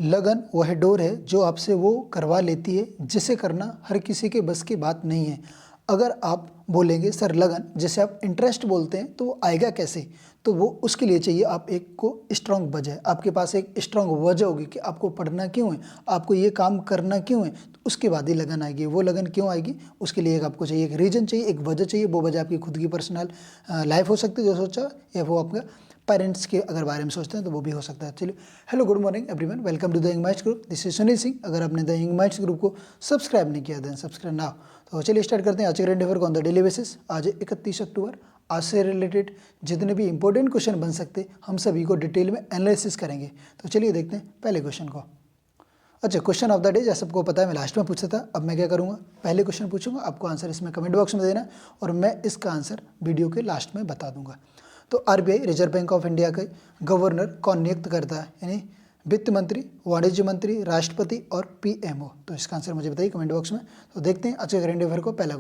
लगन वह डोर है जो आपसे वो करवा लेती है जिसे करना हर किसी के बस की बात नहीं है। अगर आप बोलेंगे सर लगन, जैसे आप इंटरेस्ट बोलते हैं तो वो आएगा कैसे, तो वो उसके लिए चाहिए आप एक को स्ट्रांग वजह, आपके पास एक स्ट्रांग वजह होगी कि आपको पढ़ना क्यों है, आपको ये काम करना क्यों है, तो उसके बाद ही लगन आएगी। वो लगन क्यों आएगी, उसके लिए एक आपको चाहिए, एक रीजन चाहिए, एक वजह चाहिए। वो वजह आपकी खुद की पर्सनल लाइफ हो सकती है जो सोचा, या वो आपका पेरेंट्स के अगर बारे में सोचते हैं तो वो भी हो सकता है। चलिए, hello good morning everyone, welcome to the Young Minds Group. This is Sunil Singh. अगर आपने द यंग माइंड्स ग्रुप को सब्सक्राइब नहीं किया देन सब्सक्राइब नाउ। तो चलिए स्टार्ट करते हैं आज के करंट अफेयर को ऑन द डेली बेसिस। आज 31 अक्टूबर। आज से रिलेटेड जितने भी इंपॉर्टेंट क्वेश्चन बन सकते हम सभी को डिटेल में एनालिसिस करेंगे। तो चलिए देखते हैं पहले क्वेश्चन को। अच्छा, क्वेश्चन ऑफ द डे जैसे सबको पता है मैं लास्ट में पूछा था। अब मैं क्या करूँगा, पहले क्वेश्चन पूछूंगा, आपको आंसर इसमें कमेंट बॉक्स में देना और मैं इसका आंसर वीडियो के लास्ट में बता दूंगा। तो RBI reserve bank of India के गवर्नर कौन नियुक्त करता है, यानी वित्त मंत्री, वाणिज्य मंत्री, राष्ट्रपति और पीएमओ। तो इसका आंसर मुझे बताइए कमेंट बॉक्स में। तो देखते हैं आज के करंट अफेयर को। पहला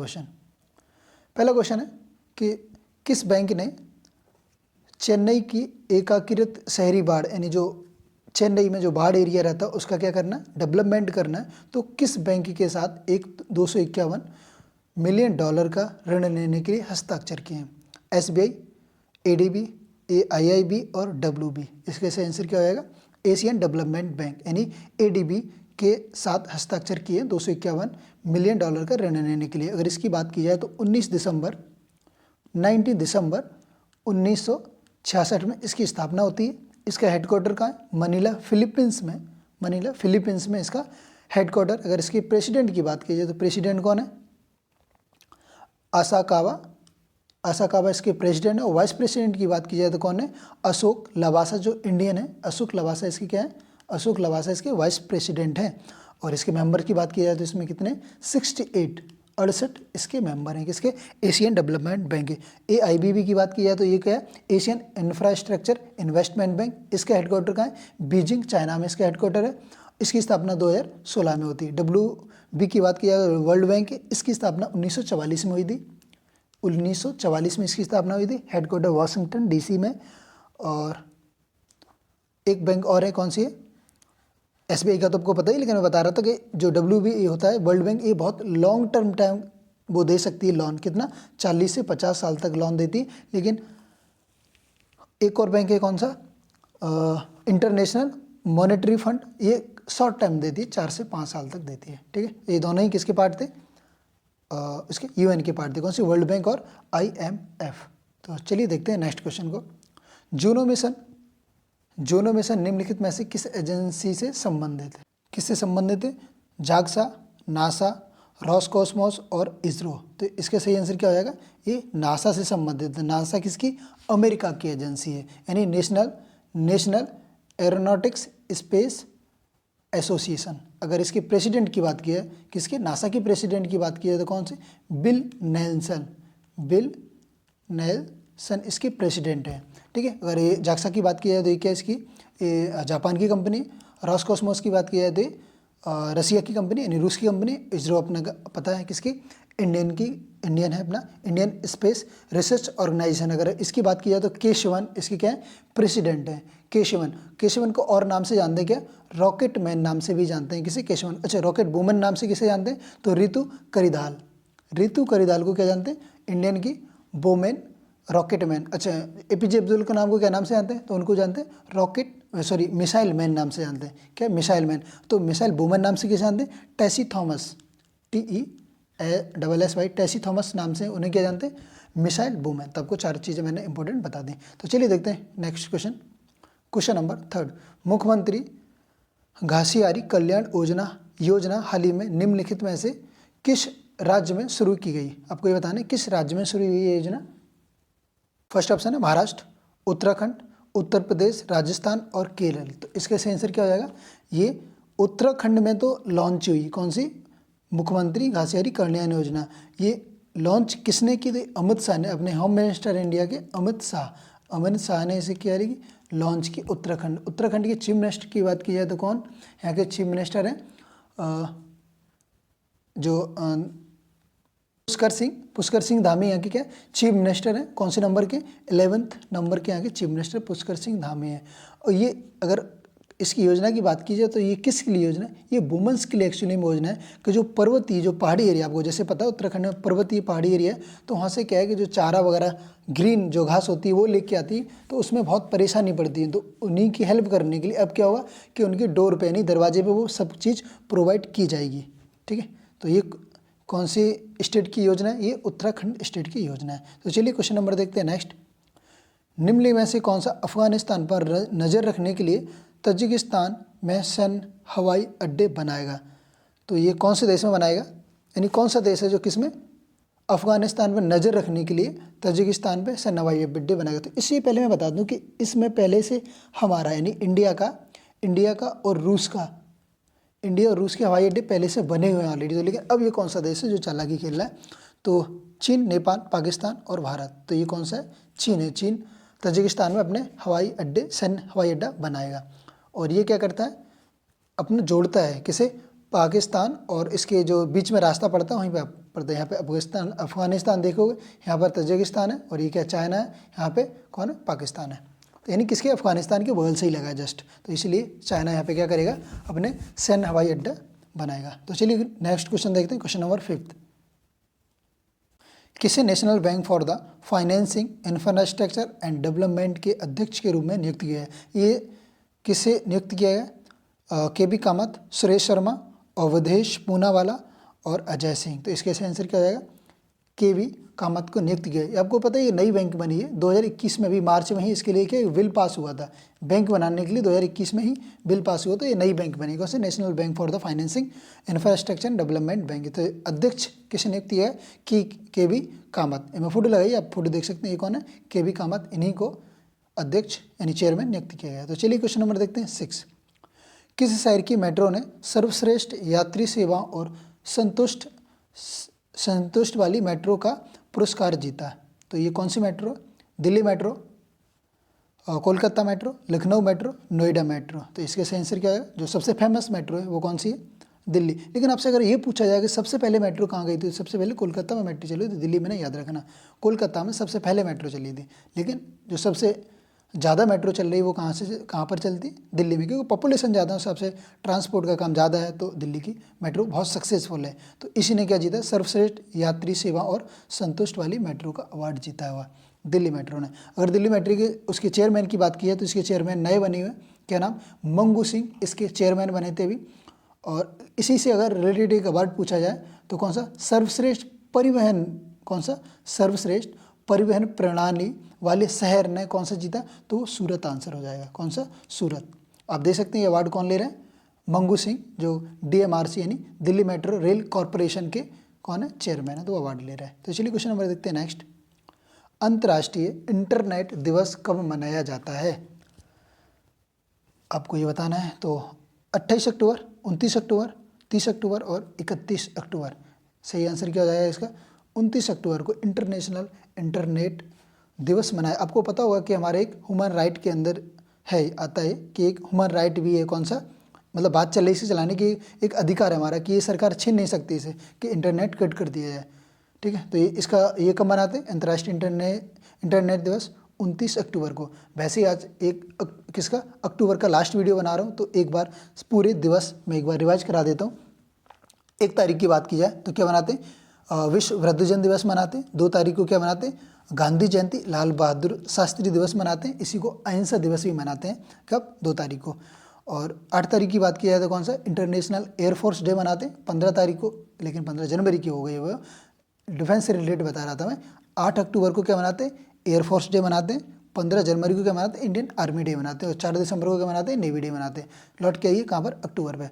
क्वेश्चन है कि किस बैंक ने चेन्नई की एकीकृत शहरी बाढ़, यानी जो चेन्नई में जो बाढ़ एरिया रहता है उसका क्या करना, डेवलपमेंट करना है, तो किस बैंक के साथ एक $251 मिलियन का ऋण लेने के लिए हस्ताक्षर किए हैं? एसबीआई, एडीबी, आईआईबी और डब्ल्यूबी। इसके सही आंसर क्या हो जाएगा, एशियन डेवलपमेंट बैंक यानी एडीबी के साथ हस्ताक्षर किए $251 मिलियन का ऋण लेने के लिए। अगर इसकी बात की जाए तो 19 दिसंबर 1966 में इसकी स्थापना होती है। इसका हेडक्वार्टर कहाँ है, मनीला फिलीपींस में इसका हेडक्वार्टर। अगर इसके प्रेसिडेंट की बात की जाए तो प्रेसिडेंट कौन है, आसाकावा इसके प्रेसिडेंट है। और वाइस प्रेसिडेंट की बात की जाए तो कौन है, अशोक लवासा जो इंडियन है, अशोक लवासा इसके क्या है, अशोक लवासा इसके वाइस प्रेसिडेंट हैं। और इसके मेंबर की बात की जाए तो इसमें कितने 68 इसके मेंबर हैं किसके, एशियन डेवलपमेंट बैंक है। एआईबीबी की बात की जाए तो ये क्या है, एशियन इंफ्रास्ट्रक्चर इन्वेस्टमेंट बैंक। इसका हेडक्वार्टर कहाँ है, बीजिंग चाइना में इसका हेडक्वार्टर है। इसकी स्थापना 2016 में होती है। डब्ल्यूबी की बात की जाए तो वर्ल्ड बैंक है, इसकी स्थापना 1944 में हुई थी। 1944 में इसकी स्थापना हुई थी, हेडक्वार्टर वाशिंगटन डीसी में। और एक बैंक और है, कौन सी है, एसबीआई का तो आपको पता ही, लेकिन मैं बता रहा था कि जो डब्ल्यूबी होता है वर्ल्ड बैंक, ये बहुत लॉन्ग टर्म टाइम वो दे सकती है लोन, कितना 40 से 50 साल तक लोन देती है। लेकिन एक और बैंक है, कौन सा, इंटरनेशनल मॉनेटरी फंड, ये शॉर्ट टाइम देती है, 4 से 5 साल तक देती है। ठीक है, ये दोनों ही किसके पार्ट थे, इसके यूएन के पार्ट थे, कौन सी, वर्ल्ड बैंक और आईएमएफ। तो चलिए देखते हैं नेक्स्ट क्वेश्चन को। जूनो मिशन निम्नलिखित में से किस एजेंसी से संबंधित है, किससे संबंधित है, जाक्सा, नासा, रॉसकॉस्मोस और इसरो। तो इसके सही आंसर क्या हो जाएगा, ये नासा से संबंधित है। नासा किसकी, अमेरिका की एजेंसी है, यानी नेशनल एरोनॉटिक्स स्पेस एसोसिएशन। अगर इसके प्रेसिडेंट की बात की है, किसके, नासा की प्रेसिडेंट की बात की है तो कौन से, बिल नेल्सन इसके प्रेसिडेंट हैं। ठीक है, अगर ये जाक्सा की बात की जाए तो ये क्या, इसकी ये जापान की कंपनी। रॉसकॉस्मोस की बात की जाए तो रसिया की कंपनी यानी रूस की कंपनी। इसरो अपना पता है किसकी, इंडियन है, अपना इंडियन स्पेस रिसर्च ऑर्गेनाइजेशन। अगर इसकी बात की जाए तो के शिवन इसकी क्या है, प्रेसिडेंट है। के शिवन को और नाम से जानते हैं क्या, रॉकेट मैन नाम से भी जानते हैं किसे, के शिवन। अच्छा, रॉकेट वुमन नाम से किसे जानते हैं, तो रितु करिधाल को क्या जानते हैं, इंडियन की वुमेन रॉकेट मैन। अच्छा, एपीजे अब्दुल कलाम को क्या नाम से जानते हैं, तो उनको जानते हैं मिसाइल मैन नाम से जानते हैं, क्या, मिसाइल मैन। तो मिसाइल वुमन नाम से किसे जानते हैं, टेसी थॉमस, TESSY टेसी थॉमस नाम से उन्हें क्या जानते हैं, मिसाइल वुमेन। तो आपको 4 चीज़ें मैंने इंपॉर्टेंट बता दी। तो चलिए देखते हैं नेक्स्ट क्वेश्चन नंबर 3। मुख्यमंत्री घासियारी कल्याण योजना हाल ही में निम्नलिखित में से किस राज्य में शुरू की गई, आपको ये बताना है किस राज्य में शुरू हुई ये योजना। फर्स्ट ऑप्शन है महाराष्ट्र, उत्तराखंड, उत्तर प्रदेश, राजस्थान और केरल। तो इसका सही आंसर क्या हो जाएगा, ये उत्तराखंड में तो लॉन्च हुई, कौन सी, मुख्यमंत्री घासियारी कल्याण योजना। ये लॉन्च किसने की थी, अमित शाह ने, अपने होम मिनिस्टर इंडिया के अमित शाह ने इसे क्या की, लॉन्च की। उत्तराखंड के चीफ मिनिस्टर की बात की जाए तो कौन, यहाँ के चीफ मिनिस्टर हैं जो पुष्कर सिंह धामी यहाँ के क्या चीफ मिनिस्टर हैं। कौन से नंबर के, 11th नंबर के यहाँ के चीफ मिनिस्टर पुष्कर सिंह धामी हैं। और ये अगर इसकी योजना की बात की जाए तो ये किसके लिए योजना है? ये वुमेंस के लिए एक्चुअली में योजना है कि जो पर्वतीय जो पहाड़ी एरिया, आपको जैसे पता है उत्तराखंड में पर्वतीय पहाड़ी एरिया है, तो वहाँ से क्या है कि जो चारा वगैरह ग्रीन जो घास होती है वो लेके आती है, तो उसमें बहुत परेशानी पड़ती है। तो उन्हीं की हेल्प करने के लिए अब क्या होगा कि उनके डोर पे यानी दरवाजे पे वो सब चीज़ प्रोवाइड की जाएगी। ठीक है, तो ये कौन सी स्टेट की योजना है? ये उत्तराखंड स्टेट की योजना है। तो चलिए क्वेश्चन नंबर देखते हैं नेक्स्ट। निम्नलिखित में से कौन सा अफगानिस्तान पर नज़र रखने के लिए तजिकिस्तान में सैन्य हवाई अड्डे बनाएगा? तो ये कौन से देश में बनाएगा, यानी कौन सा देश है जो किसमें अफगानिस्तान पर नज़र रखने के लिए तजिकिस्तान पे सैन्य हवाई अड्डे बनाएगा? तो इससे पहले मैं बता दूं कि इसमें पहले से हमारा यानी इंडिया का और रूस का, इंडिया और रूस के हवाई अड्डे पहले से बने हुए हैं ऑलरेडी। तो लेकिन अब ये कौन सा देश है जो चालाकी खेल रहा है? तो चीन, नेपाल, पाकिस्तान और भारत। तो ये कौन सा है? चीन है। चीन तजिकिस्तान में अपने हवाई अड्डे, सैन्य हवाई अड्डा बनाएगा। और ये क्या करता है? अपने जोड़ता है किसे? पाकिस्तान और इसके जो बीच में रास्ता पड़ता है वहीं पे पड़ता है। यहाँ पे अफगानिस्तान देखोगे, यहाँ पर तजिकिस्तान है, और ये क्या चाइना है, यहाँ पे कौन है? पाकिस्तान है। तो यानी किसके? अफगानिस्तान के बगल से ही लगा है जस्ट। तो इसलिए चाइना यहाँ पे क्या करेगा? अपने सैन्य हवाई अड्डा बनाएगा। तो चलिए नेक्स्ट क्वेश्चन देखते हैं, क्वेश्चन नंबर 5। किसे national bank for the financing infrastructure and development के अध्यक्ष के रूप में नियुक्त किया है? ये किसे नियुक्त किया है? के बी कामत, सुरेश शर्मा, अवधेश पूनावाला और अजय सिंह। तो इसके आंसर क्या हो जाएगा? के बी कामत को नियुक्त किया है। आपको पता है ये नई बैंक बनी है 2021 में, भी मार्च में ही इसके लिए क्या बिल पास हुआ था। बैंक बनाने के लिए 2021 में ही बिल पास हुआ, तो ये नई बैंक बनी, कौन से? National bank for the financing infrastructure development bank. तो अध्यक्ष किसे नियुक्त किया है? कि के बी कामत। मैं फोटो लगाइए, आप फोटो देख सकते हैं, ये कौन है? के बी कामत। इन्हीं को अध्यक्ष यानी चेयरमैन नियुक्त किया गया। तो चलिए क्वेश्चन नंबर देखते हैं 6। किस शहर की मेट्रो ने सर्वश्रेष्ठ यात्री सेवा और संतुष्ट वाली मेट्रो का पुरस्कार जीता? तो ये कौन सी metro? Delhi metro, Kolkata metro, Lucknow metro, Noida metro. तो इसके सही आंसर क्या है? जो सबसे फेमस मेट्रो है वो कौन सी है? दिल्ली। लेकिन आपसे अगर ये पूछा जाए कि सबसे पहले मेट्रो कहाँ गई थी, तो सबसे पहले कोलकाता में मेट्रो चली थी, दिल्ली में नहीं, याद रखना। कोलकाता में सबसे पहले मेट्रो चली थी, लेकिन जो सबसे ज़्यादा मेट्रो चल रही है वो कहाँ पर चलती? दिल्ली में, क्योंकि पॉपुलेशन ज़्यादा है, सबसे ट्रांसपोर्ट का काम ज़्यादा है, तो दिल्ली की मेट्रो बहुत सक्सेसफुल है। तो इसी ने क्या जीता? सर्वश्रेष्ठ यात्री सेवा और संतुष्ट वाली मेट्रो का अवार्ड जीता हुआ दिल्ली मेट्रो ने। अगर दिल्ली मेट्रो के उसके चेयरमैन की बात की है तो इसके चेयरमैन नए बने हुए, क्या नाम? मंगू सिंह इसके चेयरमैन बने थे अभी। और इसी से अगर रिलेटेड एक अवार्ड पूछा जाए तो कौन सा? सर्वश्रेष्ठ परिवहन, कौन सा? सर्वश्रेष्ठ परिवहन प्रणाली वाले शहर ने कौन सा जीता? तो वो सूरत आंसर हो जाएगा। कौन सा? सूरत। आप देख सकते हैं ये अवार्ड कौन ले रहे हैं? मंगू सिंह, जो DMRC यानी दिल्ली मेट्रो रेल कॉरपोरेशन के कौन है? चेयरमैन है, तो अवार्ड ले रहा है। तो चलिए क्वेश्चन नंबर देखते हैं नेक्स्ट। अंतर्राष्ट्रीय इंटरनेट दिवस कब मनाया जाता है? आपको ये बताना है। तो 28 अक्टूबर, 29 अक्टूबर, 30 अक्टूबर और 31 अक्टूबर। सही आंसर क्या हो जाएगा इसका? 29 अक्टूबर को इंटरनेशनल इंटरनेट दिवस मनाया। आपको पता होगा कि हमारे एक ह्यूमन राइट के अंदर है, आता है कि एक ह्यूमन राइट भी है, कौन सा? मतलब बात चल रही इसे चलाने की एक अधिकार है हमारा, कि ये सरकार छीन नहीं सकती इसे, कि इंटरनेट कट कर दिया जाए। ठीक है, तो ये कब मनाते हैं? अंतर्राष्ट्रीय इंटरनेट दिवस 29 अक्टूबर को। वैसे ही आज किसका? अक्टूबर का लास्ट वीडियो बना रहा हूँ, तो एक बार पूरे दिवस मैं एक बार रिवाइज करा देता हूँ। 1 तारीख की बात की जाए तो क्या मनाते हैं? विश्व वृद्धजन दिवस मनाते हैं। 2 तारीख को क्या मनाते हैं? गांधी जयंती, लाल बहादुर शास्त्री दिवस मनाते हैं। इसी को अहिंसा दिवस भी मनाते हैं। कब? 2 तारीख को। और 8 तारीख की बात की जाए तो कौन सा? इंटरनेशनल एयरफोर्स डे मनाते हैं 15 तारीख को, लेकिन 15 जनवरी की हो गई, वो डिफेंस से रिलेटेड बता रहा था मैं। 8 अक्टूबर को क्या मनाते हैं? एयरफोर्स डे मनाते हैं। 15 जनवरी को क्या मनाते हैं? इंडियन आर्मी डे मनाते हैं। और 4 दिसंबर को क्या मनाते हैं? नेवी डे मनाते हैं। लौट के आइए कहाँ पर? अक्टूबर पे।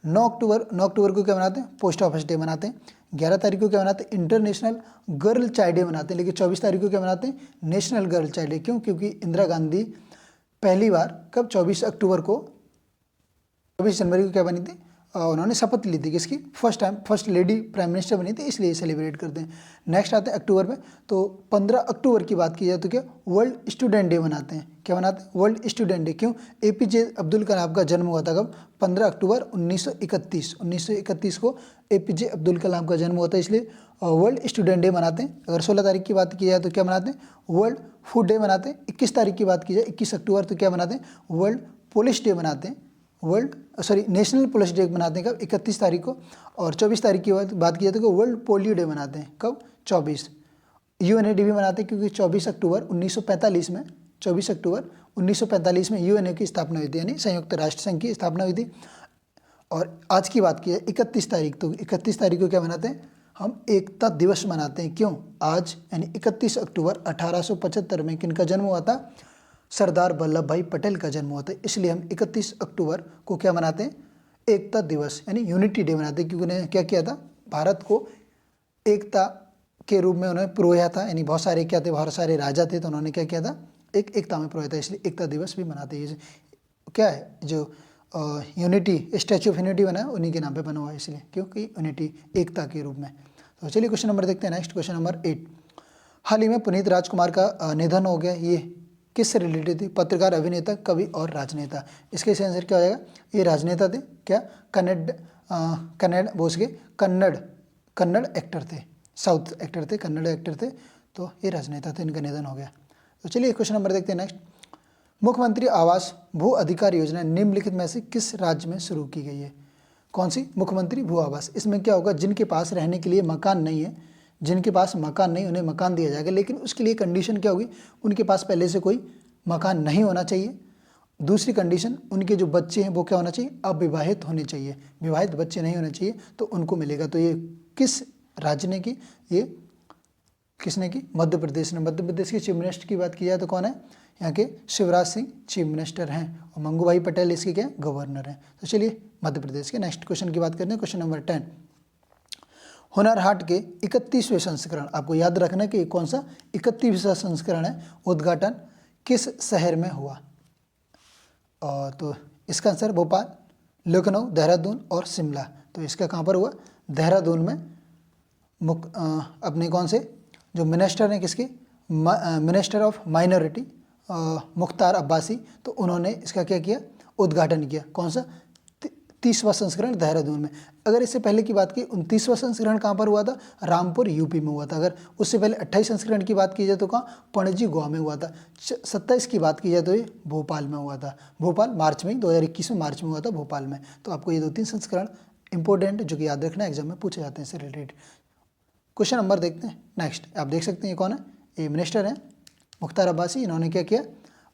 9 अक्टूबर को क्या मनाते हैं? पोस्ट ऑफिस डे मनाते हैं। 11 तारीख को क्या मनाते हैं? इंटरनेशनल गर्ल चाइल्ड डे मनाते हैं। लेकिन 24 तारीख को क्या मनाते हैं? National girl child day. क्यों? क्योंकि इंदिरा गांधी पहली बार कब? 24 अक्टूबर को, 24 जनवरी को क्या बनी थी? उन्होंने शपथ ली थी, किसकी? फर्स्ट लेडी प्राइम मिनिस्टर बनी थी, इसलिए सेलिब्रेट करते हैं। नेक्स्ट आते हैं अक्टूबर में। तो 15 अक्टूबर की बात की जाए तो क्या? वर्ल्ड स्टूडेंट डे मनाते हैं। क्या मनाते हैं? World student day. क्यों? APJ अब्दुल कलाम का जन्म हुआ था कब? 15 अक्टूबर 1931 को APJ अब्दुल कलाम का जन्म हुआ था, इसलिए वर्ल्ड स्टूडेंट डे मनाते हैं। अगर 16 तारीख की बात की जाए तो क्या मनाते हैं? वर्ल्ड फूड डे मनाते हैं। 21 तारीख की बात की जाए 21 अक्टूबर तो क्या मनाते हैं? वर्ल्ड पुलिस डे मनाते हैं। नेशनल पुलिस डे मनाते हैं कब? 31 तारीख को। और 24 तारीख की बात की जाए तो वर्ल्ड पोलियो डे मनाते हैं कब? 24। यूएनएडी भी मनाते हैं क्योंकि 24 अक्टूबर 1945 में 24 अक्टूबर 1945 में यूएनए की स्थापना हुई थी, यानी संयुक्त राष्ट्र संघ की स्थापना हुई थी। और आज की बात की है 31 तारीख, तो 31 तारीख को क्या मनाते हैं? हम एकता दिवस मनाते हैं। क्यों? आज यानी 31 अक्टूबर 1875 में किनका जन्म हुआ था? सरदार वल्लभ भाई पटेल का जन्म हुआ था, इसलिए हम 31 अक्टूबर को क्या मनाते हैं? एकता दिवस यानी यूनिटी डे मनाते हैं, क्योंकि उन्होंने क्या किया था? भारत को एकता के रूप में उन्होंने पिरोया था, यानी बहुत सारे क्या थे? बहुत सारे राजा थे, तो उन्होंने क्या किया था? एक एकता में पिरोया था, इसलिए एकता दिवस भी मनाते हैं। क्या है जो यूनिटी स्टैचू ऑफ यूनिटी बना है उन्हीं के नाम पे बना हुआ है, इसलिए क्योंकि यूनिटी एकता के रूप में। तो चलिए क्वेश्चन नंबर देखते हैं। नेक्स्ट क्वेश्चन नंबर 8, हाल ही में पुनीत राजकुमार का निधन हो गया, ये किससे रिलेटेड थी? पत्रकार, अभिनेता, कवि और राजनेता। इसके इस आंसर क्या हो जाएगा? ये राजनेता थे। क्या? कन्नड़ एक्टर थे, साउथ एक्टर थे, कन्नड़ एक्टर थे, तो ये राजनेता थे, इनका निधन हो गया। तो चलिए क्वेश्चन नंबर देखते हैं। नेक्स्ट, मुख्यमंत्री आवास भू अधिकार योजना निम्नलिखित में से किस राज्य में शुरू की गई है? कौन सी? मुख्यमंत्री भू आवास। इसमें क्या होगा? जिनके पास रहने के लिए मकान नहीं है, जिनके पास मकान नहीं, उन्हें मकान दिया जाएगा, लेकिन उसके लिए कंडीशन क्या होगी? उनके पास पहले से कोई मकान नहीं होना चाहिए। दूसरी कंडीशन, उनके जो बच्चे हैं वो क्या होना चाहिए? अविवाहित होने चाहिए, विवाहित बच्चे नहीं होने चाहिए, तो उनको मिलेगा। तो ये किस राज्य ने की? ये किसने की? मध्य प्रदेश ने। मध्य प्रदेश के चीफ मिनिस्टर की बात की जाए तो कौन है? यहाँ के शिवराज सिंह चीफ मिनिस्टर हैं, और मंगू पटेल इसके क्या? गवर्नर हैं। तो चलिए मध्य प्रदेश के। नेक्स्ट क्वेश्चन की बात करते हैं, क्वेश्चन नंबर 10, हुनर हाट के 31वें संस्करण, आपको याद रखना कि कौन सा 31वां संस्करण है, उद्घाटन किस शहर में हुआ? और तो इसका आंसर भोपाल, लखनऊ, देहरादून और शिमला। तो इसका कहाँ पर हुआ? देहरादून में। अपने कौन से जो मिनिस्टर हैं, किसके? Minister of minority Mukhtar Abbasi, तो उन्होंने इसका क्या किया? उद्घाटन किया। कौन सा? 30वां संस्करण देहरादून में। अगर इससे पहले की बात की 29वां संस्करण कहाँ पर हुआ था? रामपुर यूपी में हुआ था। अगर उससे पहले 28 संस्करण की बात की जाए तो कहाँ? पणजी गोवा में हुआ था। 27 की बात की जाए तो ये भोपाल में हुआ था। भोपाल मार्च में, 2021 में मार्च में हुआ था भोपाल में। तो आपको ये 2-3 संस्करण इंपॉर्टेंट जो कि याद रखना, एग्जाम में पूछे जाते हैं इससे रिलेटेड। क्वेश्चन नंबर देखते हैं। नेक्स्ट, आप देख सकते हैं ये कौन है? ये मिनिस्टर हैं मुख्तार अब्बासी, इन्होंने क्या किया?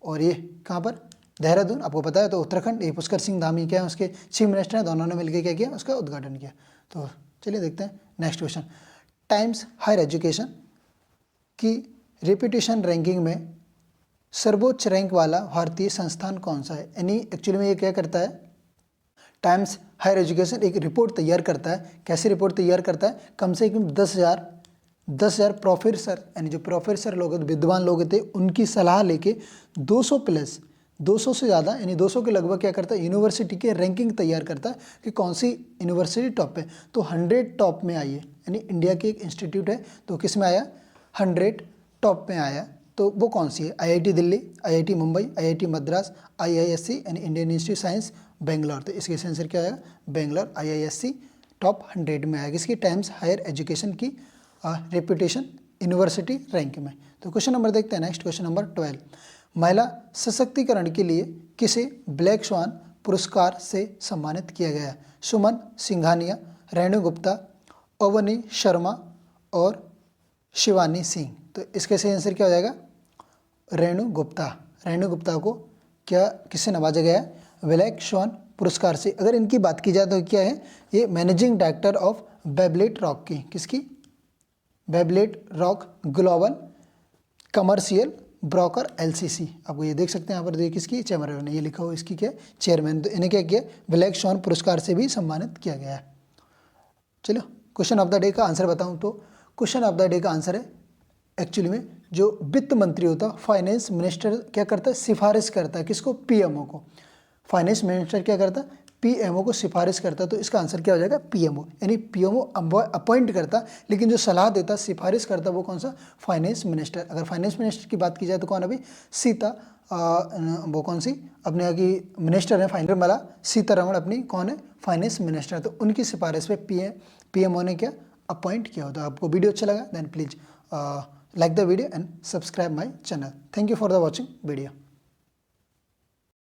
और ये कहाँ पर? देहरादून, आपको पता है। तो उत्तराखंड, ये पुष्कर सिंह धामी क्या है? उसके चीफ मिनिस्टर हैं, दोनों ने मिलकर क्या किया? उसका उद्घाटन किया। तो चलिए देखते हैं next question. Times Higher Education की रेपुटेशन रैंकिंग में सर्वोच्च रैंक वाला भारतीय संस्थान कौन सा है? यानी एक्चुअली में ये क्या करता है? टाइम्स हायर एजुकेशन एक रिपोर्ट तैयार करता है। कैसी रिपोर्ट तैयार करता है? कम से कम 10,000 प्रोफेसर, यानी जो प्रोफेसर लोग, विद्वान लोग थे, उनकी सलाह लेके 200 प्लस, 200 से ज़्यादा, यानी 200 के लगभग क्या करता है? यूनिवर्सिटी के रैंकिंग तैयार करता है कि कौन सी यूनिवर्सिटी टॉप पे। तो 100 टॉप में आई है, यानी इंडिया की एक इंस्टीट्यूट है, तो किस में आया? 100 टॉप में आया। तो वो कौन सी है? IIT Delhi, IIT Mumbai, IIT Madras, IISc यानी इंडियन इंस्टीट्यूट साइंस बेंगलोर। तो इसके आंसर क्या आएगा? बेंगलोर IISc टॉप 100 में आएगा, इसकी टाइम्स हायर एजुकेशन की रेपुटेशन यूनिवर्सिटी रैंक में। तो क्वेश्चन नंबर देखते हैं। नेक्स्ट क्वेश्चन नंबर 12, महिला सशक्तिकरण के लिए किसे ब्लैक स्वान पुरस्कार से सम्मानित किया गया? सुमन सिंघानिया, रेणु गुप्ता, अवनी शर्मा और शिवानी सिंह। तो इसके सही आंसर क्या हो जाएगा? रेणु गुप्ता। रेणु गुप्ता को क्या, किससे नवाजा गया है? ब्लैक स्वान पुरस्कार से। अगर इनकी बात की जाए तो क्या है? ये मैनेजिंग डायरेक्टर ऑफ बेबलेट रॉक की, किसकी? बेबलेट rock global commercial broker LCC। आपको ये देख सकते हैं यहाँ पर, देखिए किसकी? चेयरमैन, ये लिखा हो इसकी क्या? चेयरमैन। तो इन्हें क्या किया? ब्लैक स्वान पुरस्कार से भी सम्मानित किया गया है। चलो क्वेश्चन ऑफ द डे का आंसर बताऊं तो क्वेश्चन ऑफ द डे का आंसर है, एक्चुअली में जो वित्त मंत्री होता है, फाइनेंस मिनिस्टर क्या करता है? सिफारिश करता है किसको? PMO को। फाइनेंस मिनिस्टर क्या करता है? PMO को सिफारिश करता है। तो इसका आंसर क्या हो जाएगा? PMO, यानी PMO अपॉइंट करता, लेकिन जो सलाह देता, सिफारिश करता, वो कौन सा? Finance minister. अगर फाइनेंस मिनिस्टर की बात की जाए तो कौन? अभी सीता, वो कौन सी अपने यहाँ की मिनिस्टर है फाइनेंस वाला? सीतारमण अपनी कौन है? Finance minister. तो उनकी सिफारिश पे PMO ने क्या अपॉइंट किया होता है। आपको वीडियो अच्छा लगा then please like the video and subscribe my channel. Thank you for the watching video.